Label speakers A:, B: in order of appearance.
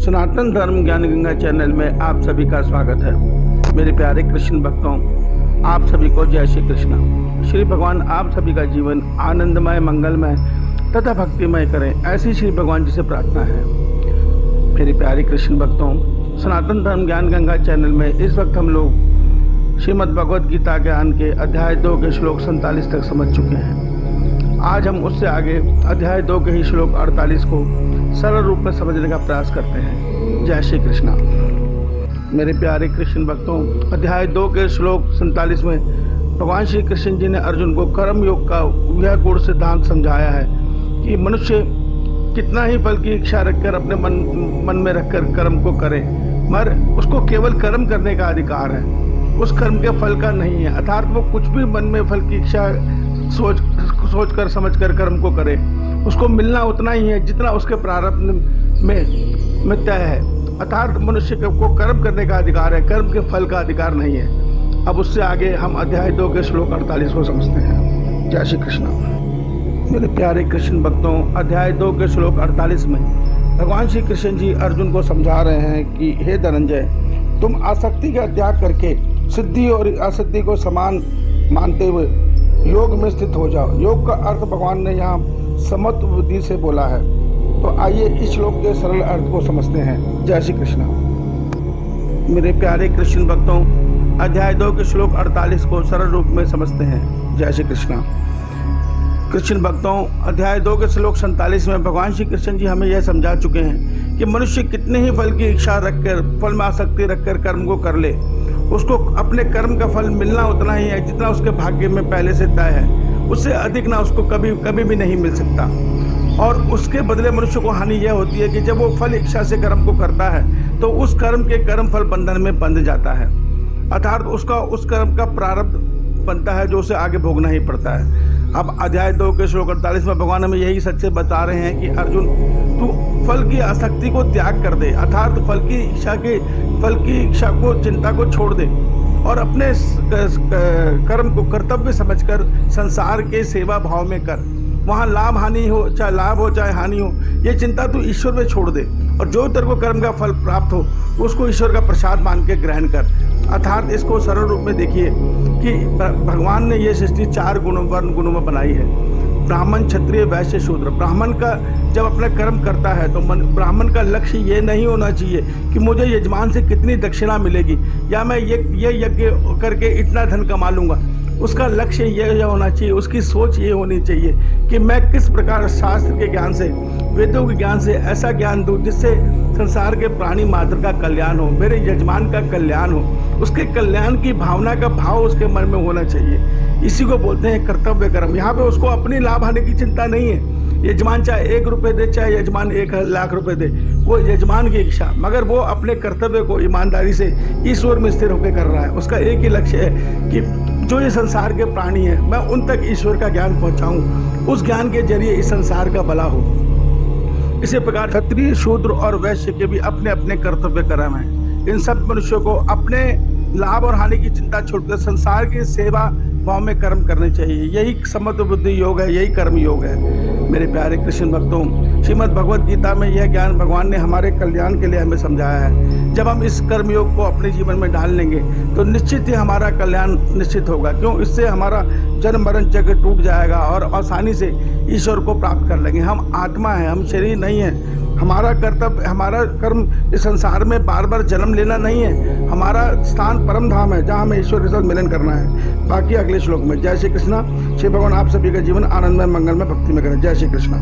A: सनातन धर्म ज्ञान गंगा चैनल में आप सभी का स्वागत है। मेरे प्यारे कृष्ण भक्तों, आप सभी को जय श्री कृष्ण। श्री भगवान आप सभी का जीवन आनंदमय, मंगलमय तथा भक्तिमय करें, ऐसी श्री भगवान जी से प्रार्थना है। मेरे प्यारे कृष्ण भक्तों, सनातन धर्म ज्ञान गंगा चैनल में इस वक्त हम लोग श्रीमद् भगवद गीता ज्ञान के अध्याय 2 के श्लोक 47 तक समझ चुके हैं। आज हम उससे आगे अध्याय 2 के ही श्लोक 48 को सरल रूप में समझने का प्रयास करते हैं। जय श्री कृष्णा। मेरे प्यारे कृष्ण भक्तों, अध्याय 2 के श्लोक 47 में भगवान श्री कृष्ण जी ने अर्जुन को कर्म योग का यह गुण सिद्धांत समझाया है कि मनुष्य कितना ही फल की इच्छा रखकर अपने मन में रखकर कर्म को करे, मगर उसको केवल कर्म करने का अधिकार है, उस कर्म के फल का नहीं है। अर्थात वो कुछ भी मन में फल की इच्छा सोच कर समझ कर कर्म को करे, उसको मिलना उतना ही है जितना उसके प्रारब्ध में तय है। अर्थात मनुष्य को कर्म करने का अधिकार है, कर्म के फल का अधिकार नहीं है। अब उससे आगे हम अध्याय 2 के श्लोक 48 को समझते हैं। जय श्री कृष्ण। मेरे प्यारे कृष्ण भक्तों, अध्याय 2 के श्लोक 48 में भगवान श्री कृष्ण जी अर्जुन को समझा रहे हैं कि हे धनंजय, तुम आसक्ति का त्याग करके सिद्धि और असिद्धि को समान मानते हुए योग में स्थित हो जाओ। योग का अर्थ भगवान ने यहाँ समत्व बुद्धि से बोला है। तो आइए इस श्लोक के सरल अर्थ को समझते हैं। जय श्री कृष्ण। मेरे प्यारे कृष्ण भक्तों, अध्याय 2 के श्लोक 48 को सरल रूप में समझते हैं। जय श्री कृष्ण। कृष्ण भक्तों, अध्याय 2 के श्लोक 47 में भगवान श्री कृष्ण जी हमें यह समझा चुके हैं कि मनुष्य कितने ही फल की इच्छा रखकर, फल में आसक्ति रखकर कर्म को कर ले, उसको अपने कर्म का फल मिलना उतना ही है जितना उसके भाग्य में पहले से तय है। उससे अधिक ना उसको कभी भी नहीं मिल सकता। और उसके बदले मनुष्य को हानि यह होती है कि जब वो फल इच्छा से कर्म को करता है तो उस कर्म के कर्म फल बंधन में बंध जाता है। अर्थात उसका उस कर्म का प्रारब्ध बनता है जो उसे आगे भोगना ही पड़ता है। अब अध्याय 2 के श्लोक 48 में भगवान हमें यही सच्चे बता रहे हैं कि अर्जुन, तू फल की आसक्ति को त्याग कर दे, अर्थात फल की इच्छा को, चिंता को छोड़ दे और अपने कर्म को कर्तव्य समझकर संसार के सेवा भाव में कर। वहाँ लाभ हानि हो, चाहे लाभ हो चाहे हानि हो, ये चिंता तू ईश्वर में छोड़ दे और जो तेरे को कर्म का फल प्राप्त हो उसको ईश्वर का प्रसाद मान के ग्रहण कर। अर्थात इसको सरल रूप में देखिए कि भगवान ने ये सृष्टि 4 वर्ण गुणों में बनाई है। ब्राह्मण, क्षत्रिय, वैश्य, शूद्र। ब्राह्मण का जब अपना कर्म करता है तो ब्राह्मण का लक्ष्य ये नहीं होना चाहिए कि मुझे यजमान से कितनी दक्षिणा मिलेगी या मैं ये यज्ञ करके इतना धन कमा लूँगा। उसका लक्ष्य यह होना चाहिए, उसकी सोच ये होनी चाहिए कि मैं किस प्रकार शास्त्र के ज्ञान से, वेदों के ज्ञान से ऐसा ज्ञान दूँ जिससे संसार के प्राणी मात्र का कल्याण हो, मेरे यजमान का कल्याण हो। उसके कल्याण की भावना का भाव उसके मन में होना चाहिए। इसी को बोलते हैं कर्तव्य कर्म। यहाँ पे उसको अपनी लाभ हानि की चिंता नहीं है। यजमान चाहे 1 रुपये दे, चाहे यजमान 1 लाख रुपए दे, वो यजमान की इच्छा, मगर वो अपने कर्तव्य को ईमानदारी से ईश्वर में स्थिर होकर कर रहा है। उसका एक ही लक्ष्य है कि जो ये संसार के प्राणी हैं मैं उन तक ईश्वर का ज्ञान पहुंचाऊं, उस ज्ञान के जरिए इस संसार का भला हो। इसी प्रकार क्षत्रिय, शूद्र और वैश्य के भी अपने अपने कर्तव्य कर्म हैं। इन सब मनुष्यों को अपने लाभ और हानि की चिंता छोड़कर संसार की सेवा भाव में कर्म करने चाहिए। यही समत्व बुद्धि योग है, यही कर्म योग है। मेरे प्यारे कृष्ण भक्तों, श्रीमद् भगवद गीता में यह ज्ञान भगवान ने हमारे कल्याण के लिए हमें समझाया है। जब हम इस कर्म योग को अपने जीवन में डाल लेंगे तो निश्चित ही हमारा कल्याण निश्चित होगा। क्यों? इससे हमारा जन्म मरण चक्र टूट जाएगा और आसानी से ईश्वर को प्राप्त कर लेंगे। हम आत्मा हैं, हम शरीर नहीं है। हमारा कर्तव्य, हमारा कर्म इस संसार में बार बार जन्म लेना नहीं है। हमारा स्थान परम धाम है जहाँ हमें ईश्वर के साथ मिलन करना है। बाकी अगले श्लोक में। जय श्री कृष्णा। श्री भगवान आप सभी का जीवन आनंदमय, मंगलमय, भक्ति में करें। जय श्री कृष्णा।